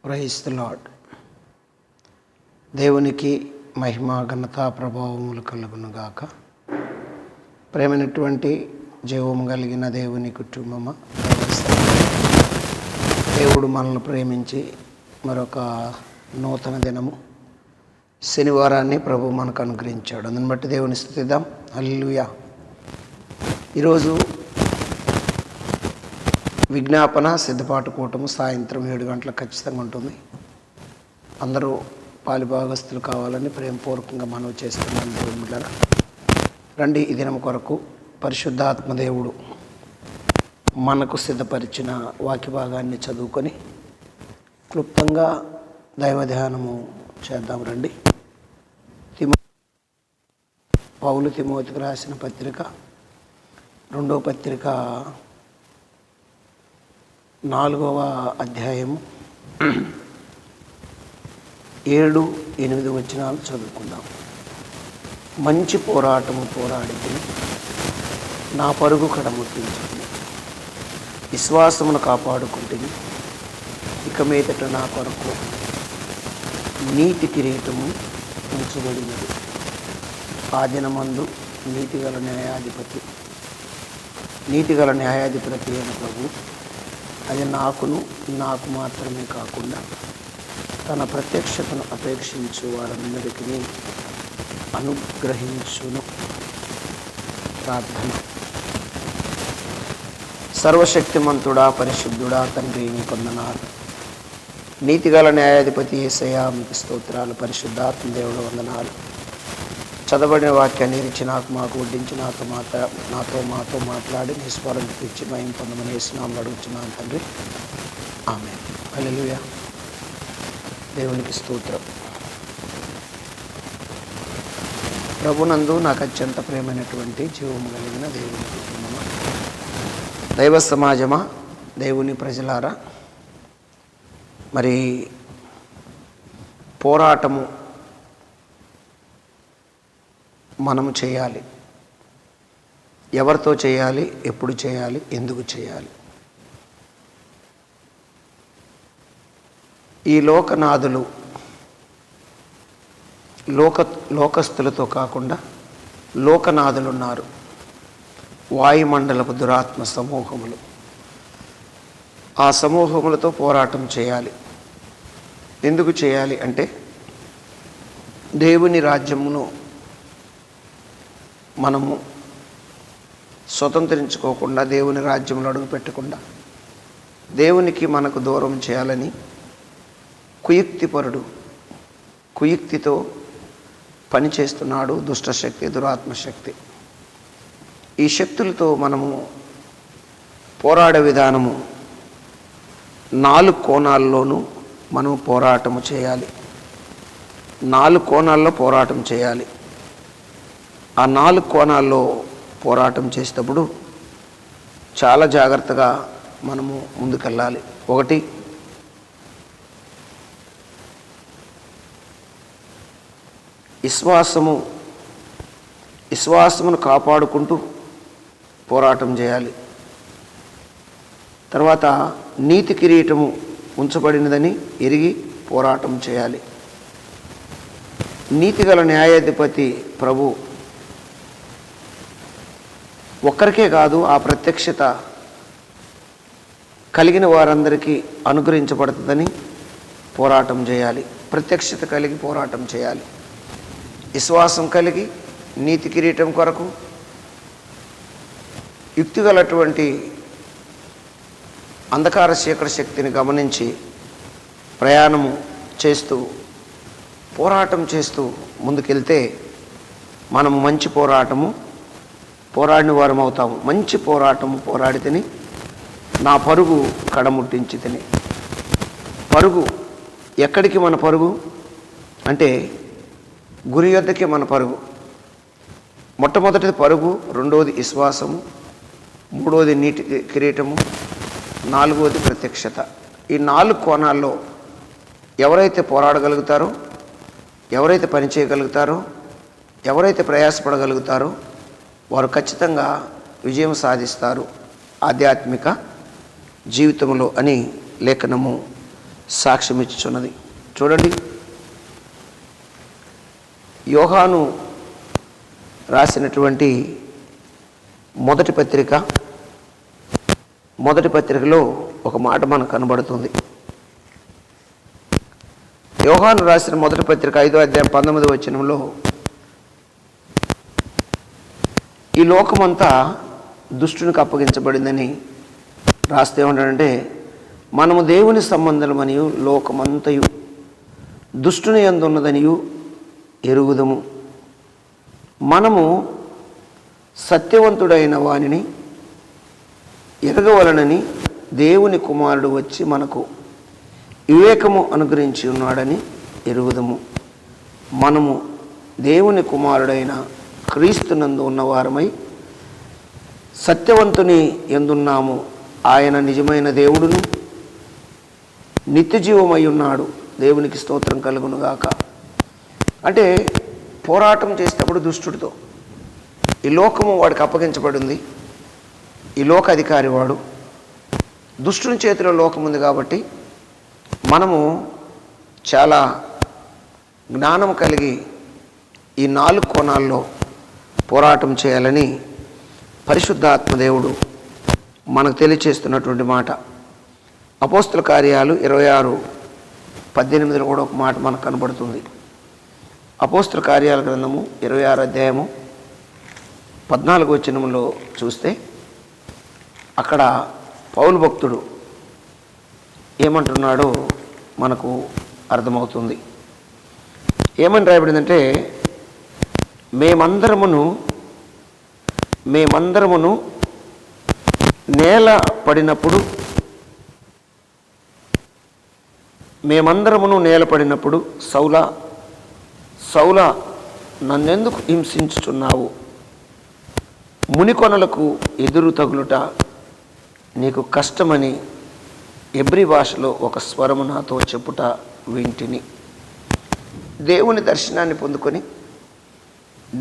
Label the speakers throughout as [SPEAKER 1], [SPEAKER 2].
[SPEAKER 1] Praise the lord. దేవునికి మహిమ ఘనత ప్రభావములు కలుగునుగాక. ప్రేమైనటువంటి జీవము కలిగిన దేవుని కుటుంబమా, దేవుడు మనల్ని ప్రేమించి మరొక నూతన దినము శనివారాన్ని ప్రభు మనకు అనుగ్రహించాడు. అందుని బట్టి దేవుని స్తుతిద్దాం. హల్లెలూయా. ఈరోజు విజ్ఞాపన సిద్ధపాటు కూటము సాయంత్రం 7 గంటలకు ఖచ్చితంగా ఉంటుంది. అందరూ పాలిభాగస్తులు కావాలని ప్రేమపూర్వకంగా మనవి చేస్తున్నాను. దేవుళ్ళారా, రండి. ఈ దినం కొరకు పరిశుద్ధాత్మదేవుడు మనకు సిద్ధపరిచిన వాక్య భాగాన్ని చదువుకొని క్లుప్తంగా దైవ ధ్యానము చేద్దాం. రండి. పౌలు తిమోతికి రాసిన పత్రిక 2వ పత్రిక 4వ అధ్యాయము 7-8 వచనాలు చదువుకుందాం. మంచి పోరాటము పోరాడితే నా పరుగు కడముట్టించుకుని విశ్వాసమును కాపాడుకుంటుంది. ఇక మీదట నా కొరకు నీతి కిరీటము ఉంచబడినది. ఆ దినమందు నీతిగల న్యాయాధిపతి అయిన ప్రభు అది నాకు మాత్రమే కాకుండా తన ప్రత్యక్షతను అపేక్షించు వారందరికీ అనుగ్రహించును. ప్రార్థన. సర్వశక్తిమంతుడా, పరిశుద్ధుడా తండ్రి, నీ వందనాలు. నీతిగల న్యాయాధిపతి యేసయ్యా, మీకు స్తోత్రాలు. పరిశుద్ధాత్మ దేవుడు వందనాలు. చదవబడిన వాక్యాన్ని ఇచ్చి మాకు వడ్డించి మాతో మాట్లాడి నీ స్వరం ఇచ్చి మహిమ పొందమని యేసునామములో అడుగుతున్నాను తండ్రి. ఆమేన్. హల్లెలూయా. దేవునికి స్తోత్రం. ప్రభునందు నాకు అత్యంత ప్రేమైనటువంటి జీవము కలిగిన దేవుని కుటుంబమా, దైవ సమాజమా, దేవుని ప్రజలారా, మరి పోరాటము మనము చేయాలి. ఎవరితో చేయాలి, ఎప్పుడు చేయాలి, ఎందుకు చేయాలి? ఈ లోకనాథులు లోకస్తులతో కాకుండా లోకనాథులు ఉన్నారు. వాయుమండలపు దురాత్మ సమూహములు. ఆ సమూహములతో పోరాటం చేయాలి. ఎందుకు చేయాలి అంటే, దేవుని రాజ్యమును మనము స్వతంత్రించుకోకుండా, దేవుని రాజ్యంలో అడుగు పెట్టకుండా దేవునికి మనకు దూరం చేయాలని కుయుక్తితో పనిచేస్తున్నాడు దుష్టశక్తి, దురాత్మశక్తి. ఈ శక్తులతో మనము పోరాడే విధానము 4 కోణాల్లోనూ మనం పోరాటము చేయాలి. 4 కోణాల్లో పోరాటం చేయాలి. ఆ 4 కోణాల్లో పోరాటం చేసేటప్పుడు చాలా జాగ్రత్తగా మనము ముందుకెళ్ళాలి. 1, విశ్వాసమును కాపాడుకుంటూ పోరాటం చేయాలి. తర్వాత నీతి కిరీటము ఉంచబడినదని ఎరిగి పోరాటం చేయాలి. నీతిగల న్యాయాధిపతి ప్రభు ఒక్కరికే కాదు, ఆ ప్రత్యక్షత కలిగిన వారందరికీ అనుగ్రహించబడుతుందని పోరాటం చేయాలి. ప్రత్యక్షత కలిగి పోరాటం చేయాలి. విశ్వాసం కలిగి నీతి కిరీటం కొరకు యుక్తిగలటువంటి అంధకార చీకటి శక్తిని గమనించి ప్రయాణము చేస్తూ పోరాటం చేస్తూ ముందుకెళ్తే మనము మంచి పోరాడిన వారం అవుతాము. మంచి పోరాటము పోరాడితేని నా పరుగు కడముట్టించి తిని. పరుగు ఎక్కడికి? మన పరుగు అంటే గురి యొద్దకి మన పరుగు. మొట్టమొదటిది పరుగు, 2వది విశ్వాసము, 3వది నీటి కిరీటము, 4వది ప్రత్యక్షత. ఈ 4 కోణాల్లో ఎవరైతే పోరాడగలుగుతారో, ఎవరైతే పని చేయగలుగుతారో, ఎవరైతే ప్రయాసపడగలుగుతారో వారు ఖచ్చితంగా విజయం సాధిస్తారు ఆధ్యాత్మిక జీవితంలో అని లేఖనము సాక్ష్యం ఇచ్చుచున్నది. చూడండి, యోహాను రాసినటువంటి మొదటి పత్రికలో ఒక మాట మనకు కనబడుతుంది. యోహాను రాసిన మొదటి పత్రిక 5వ అధ్యాయం 19వ వచనంలో, ఈ లోకమంతా దుష్టునికి అప్పగించబడిందని రాస్తే ఏమంటాడంటే, మనము దేవుని సంబంధమనియు లోకమంతయు దుష్టుని యందు ఉన్నదనియు ఎరుగుదము. మనము సత్యవంతుడైన వానిని ఎరగవలనని దేవుని కుమారుడు వచ్చి మనకు వివేకము అనుగ్రహించి ఉన్నాడని ఎరుగుదము. మనము దేవుని కుమారుడైన క్రీస్తునందు ఉన్నవారమై సత్యవంతుని యందున్నాము. ఆయన నిజమైన దేవుడును నిత్యజీవమై ఉన్నాడు. దేవునికి స్తోత్రం కలుగునుగాక. అంటే పోరాటం చేసేటప్పుడు దుష్టుడితో, ఈ లోకము వాడికి అప్పగించబడింది. ఈ లోక అధికారి వాడు, దుష్టుని చేతిలో లోకం ఉంది. కాబట్టి మనము చాలా జ్ఞానం కలిగి ఈ 4 కోణాల్లో పోరాటం చేయాలని పరిశుద్ధాత్మదేవుడు మనకు తెలియచేస్తున్నటువంటి మాట. అపోస్తుల కార్యాలు 26:18 కూడా ఒక మాట మనకు కనబడుతుంది. అపోస్తుల కార్యాల గ్రంథము 26వ అధ్యాయము 14వ వచనంలో చూస్తే అక్కడ పౌలు భక్తుడు ఏమంటున్నాడో మనకు అర్థమవుతుంది. ఏమని రాయబడిందంటే, మేమందరమును నేల పడినప్పుడు సౌలా నన్నెందుకు హింసించుచున్నావు? మునికొనలకు ఎదురు తగులుట నీకు కష్టమని ఎబ్రీ భాషలో ఒక స్వరము నాతో చెప్పుట వింటిని. దేవుని దర్శనాన్ని పొందుకొని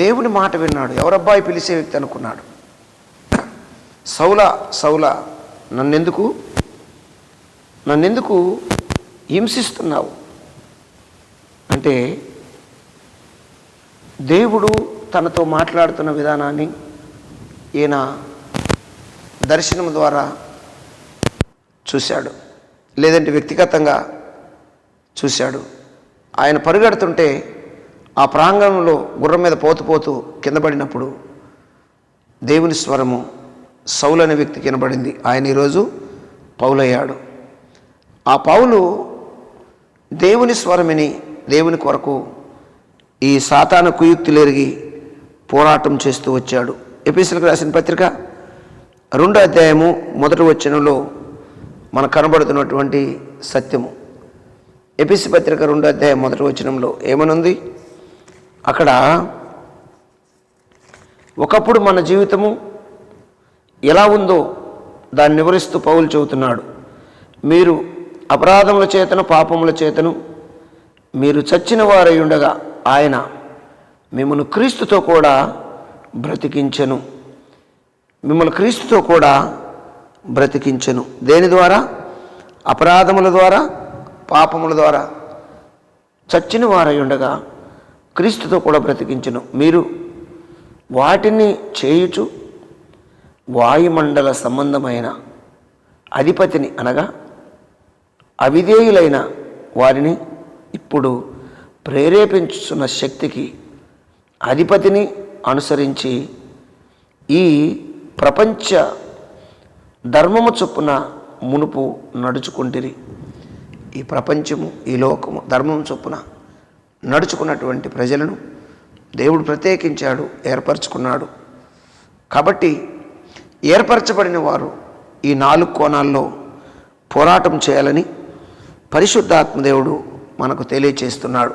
[SPEAKER 1] దేవుని మాట విన్నాడు. ఎవరబ్బాయి పిలిచే వ్యక్తి అనుకున్నాడు. సౌలా నన్నెందుకు హింసిస్తున్నావు అంటే, దేవుడు తనతో మాట్లాడుతున్న విధానాన్ని ఈయన దర్శనం ద్వారా చూశాడు, లేదంటే వ్యక్తిగతంగా చూశాడు. ఆయన పరిగెడుతుంటే ఆ ప్రాంగణంలో గుర్రం మీద పోతూ కింద పడినప్పుడు దేవుని స్వరము సౌలు అనే వ్యక్తికి వినబడింది. ఆయన ఈరోజు పౌలయ్యాడు. ఆ పౌలు దేవుని స్వరమిని దేవుని కొరకు ఈ సాతాను కుయుక్తులెరిగి పోరాటం చేస్తూ వచ్చాడు. ఎఫెసీయులకు రాసిన పత్రిక 2వ అధ్యాయము 1వ వచనంలో మనకు కనబడుతున్నటువంటి సత్యము. ఎఫెసీ పత్రిక 2వ అధ్యాయం 1వ వచనంలో ఏమనుంది? అక్కడ ఒకప్పుడు మన జీవితము ఎలా ఉందో దాన్ని వివరిస్తూ పౌలు చెబుతున్నాడు. మీరు అపరాధముల చేతను పాపముల చేతను మీరు చచ్చిన వారై ఉండగా ఆయన మిమ్మల్ని క్రీస్తుతో కూడా బ్రతికించెను. దేని ద్వారా? అపరాధముల ద్వారా, పాపముల ద్వారా చచ్చిన వారై ఉండగా క్రీస్తుతో కూడా బ్రతికించెను. మీరు వాటిని చేయుచు వాయుమండల సంబంధమైన అధిపతిని, అనగా అవిధేయులైన వారిని ఇప్పుడు ప్రేరేపించుతున్న శక్తికి అధిపతిని అనుసరించి ఈ ప్రపంచ ధర్మము చొప్పున మునుపు నడుచుకుంటిరి. ఈ ప్రపంచము, ఈ లోకము ధర్మం చొప్పున నడుచుకున్నటువంటి ప్రజలను దేవుడు ప్రత్యేకించాడు, ఏర్పరచుకున్నాడు. కాబట్టి ఏర్పరచబడిన వారు ఈ 4 కోణాల్లో పోరాటం చేయాలని పరిశుద్ధాత్మదేవుడు మనకు తెలియచేస్తున్నాడు.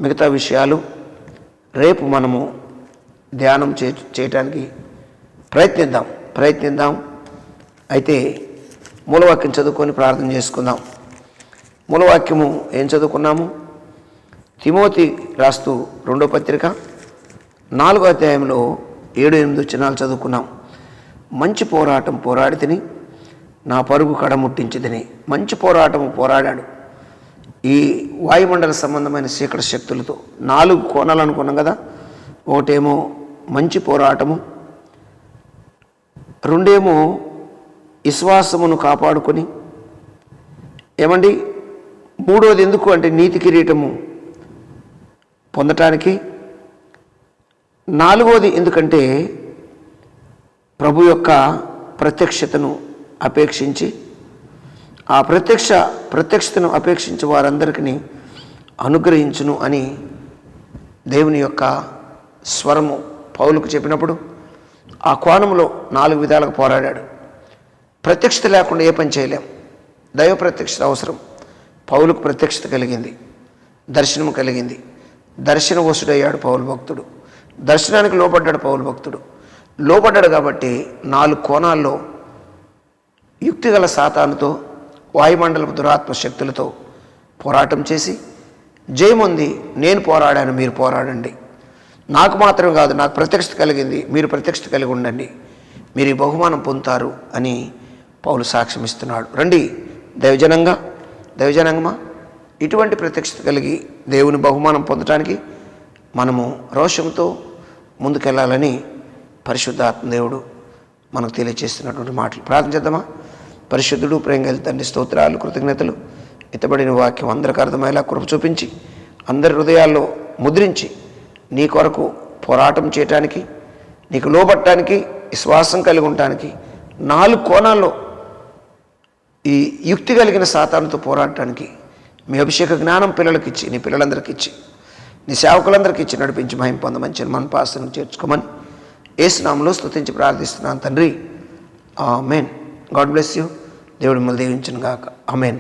[SPEAKER 1] మిగతా విషయాలు రేపు మనము ధ్యానం చేయటానికి ప్రయత్నిద్దాం. అయితే మూలవాక్యం చదువుకొని ప్రార్థన చేసుకుందాం. మూలవాక్యము ఏం చదువుకున్నాము? తిమోతి రాస్తూ 2వ పత్రిక 4వ అధ్యాయంలో 7-8 వచనాలు చదువుకున్నాం. మంచి పోరాటం పోరాడితిని, నా పరుగు కడముట్టించితిని. మంచి పోరాటము పోరాడాడు. ఈ వాయుమండల సంబంధమైన చీకటి శక్తులతో 4 కోణాలు అనుకున్నాం కదా. ఒకటేమో మంచి పోరాటము, రెండేమో విశ్వాసమును కాపాడుకొని, ఏమండి మూడోది ఎందుకు అంటే నీతి కిరీటము పొందటానికి, నాలుగోది ఎందుకంటే ప్రభు యొక్క ప్రత్యక్షతను అపేక్షించి, ఆ ప్రత్యక్షతను అపేక్షించి వారందరికీ అనుగ్రహించును అని దేవుని యొక్క స్వరము పౌలుకు చెప్పినప్పుడు ఆ కోణంలో 4 విధాలుగా పోరాడాడు. ప్రత్యక్షత లేకుండా ఏ పని చేయలేం. దైవ ప్రత్యక్షత అవసరం. పౌలుకు ప్రత్యక్షత కలిగింది, దర్శనం కలిగింది. దర్శనవశుడయ్యాడు పౌలు భక్తుడు. దర్శనానికి లోబడ్డాడు పౌలు భక్తుడు. లోబడ్డాడు కాబట్టి 4 కోణాల్లో యుక్తిగల సాతానుతో, వాయుమండలపు దురాత్మ శక్తులతో పోరాటం చేసి జయముంది. నేను పోరాడాను, మీరు పోరాడండి. నాకు మాత్రమే కాదు, నాకు ప్రత్యక్షత కలిగింది, మీరు ప్రత్యక్షత కలిగి ఉండండి, మీరు ఈ బహుమానం పొందుతారు అని పౌలు సాక్ష్యం ఇస్తున్నాడు. రండి దైవజనంగమా, ఇటువంటి ప్రత్యక్షత కలిగి దేవుని బహుమానం పొందడానికి మనము రోషంతో ముందుకెళ్ళాలని పరిశుద్ధాత్మ దేవుడు మనకు తెలియజేస్తున్నటువంటి మాటలు. ప్రార్థన చేద్దామా. పరిశుద్ధుడు, ప్రేమ గల తండ్రి, స్తోత్రాలు, కృతజ్ఞతలు. ఎత్తబడిన వాక్యం అందరికి అర్థమయ్యేలా కృప చూపించి, అందరి హృదయాల్లో ముద్రించి, నీ కొరకు పోరాటం చేయటానికి, నీకు లోబట్టడానికి, విశ్వాసం కలిగి ఉండటానికి 4 కోణాల్లో ఈ యుక్తి కలిగిన సాతానుతో పోరాడటానికి మీ అభిషేక జ్ఞానం పిల్లలకి ఇచ్చి, నీ పిల్లలందరికీ ఇచ్చి, నీ సేవకులందరికీ ఇచ్చి నడిపించి మహిమ పొందమని మన పాసను చేర్చుకోమని యేసు నామములో స్తుతించి ప్రార్థిస్తున్నాను తండ్రి. ఆమేన్. God bless you. దేవుడు మిమ్మల్ని దీవించును గాక. ఆమేన్.